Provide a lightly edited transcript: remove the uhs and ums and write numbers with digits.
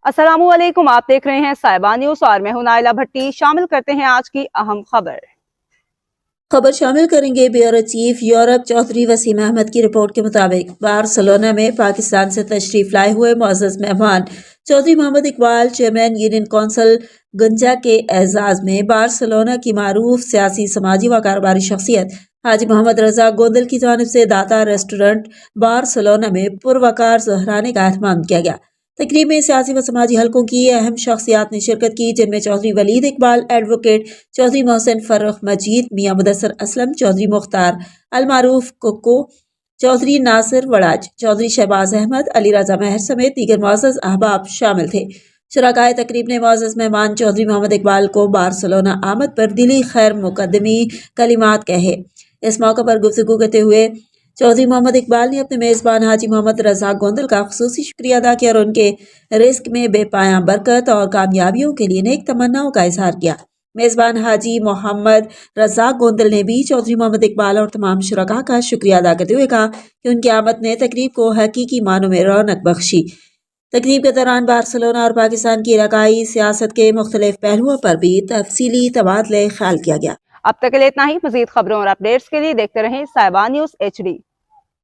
अस्सलामुअलैकुम, आप देख रहे हैं साहिबा न्यूज और मैं हूं नाइला भट्टी। शामिल करते हैं आज की अहम खबर शामिल करेंगे। Bureau chief Europe Chaudhary Waseem Ahmed की रिपोर्ट के मुताबिक बार्सिलोना में पाकिस्तान से तशरीफ लाए हुए मुअज़्ज़ज़ मेहमान Chaudhary Mohammad Iqbal, chairman union council Ganja के एजाज में बार्सिलोना की मारूफ सियासी, समाजी व कारोबारी शख्सियत हाजी मोहम्मद रजा गोंदल की जानिब से दाता रेस्टोरेंट बार्सिलोना में पुरवकार ज़हराने का एहतमाम किया गया। तकरीब में सियासी व समाजी हलकों की अहम शख्सियात ने शिरकत की, जिनमें चौधरी वलीद इकबाल, एडवोकेट चौधरी मोहसिन फर्रुख मजीद, मियां मुदस्सर असलम, चौधरी मुख्तार अलमारूफ कोको, चौधरी नासिर वड़ाज, चौधरी शहबाज अहमद, अली रजा महर समेत दीगर मुअज़्ज़ज़ अहबाब शामिल थे। शुरकाए तकरीब ने मुअज़्ज़ज़ मेहमान चौधरी मोहम्मद इकबाल को बार्सिलोना आमद पर दिली खैर मुकद्दमी कलिमात कहे। इस मौके पर गुफ्तगू करते हुए चौधरी मोहम्मद इकबाल ने अपने मेज़बान हाजी मोहम्मद रजा गोंदल का खुसूसी शुक्रिया अदा किया और उनके रिस्क में बेपाया बरकत और कामयाबियों के लिए नेक तमन्नाओं का इजहार किया। मेज़बान हाजी मोहम्मद रजा गोंदल ने भी चौधरी मोहम्मद इकबाल और तमाम शुरका का शुक्रिया अदा करते हुए कहा कि उनकी आमद ने तकरीब को हकीकी मानों में रौनक बख्शी। तकरीब के दौरान बार्सिलोना और पाकिस्तान की इलाकाई सियासत के मुख्तलिफ पहलुओं पर भी तफसीली तबादले ख्याल किया गया। अब तक के लिए इतना ही। मजीद खबरों और अपडेट्स के लिए देखते रहें साहिबा न्यूज HD।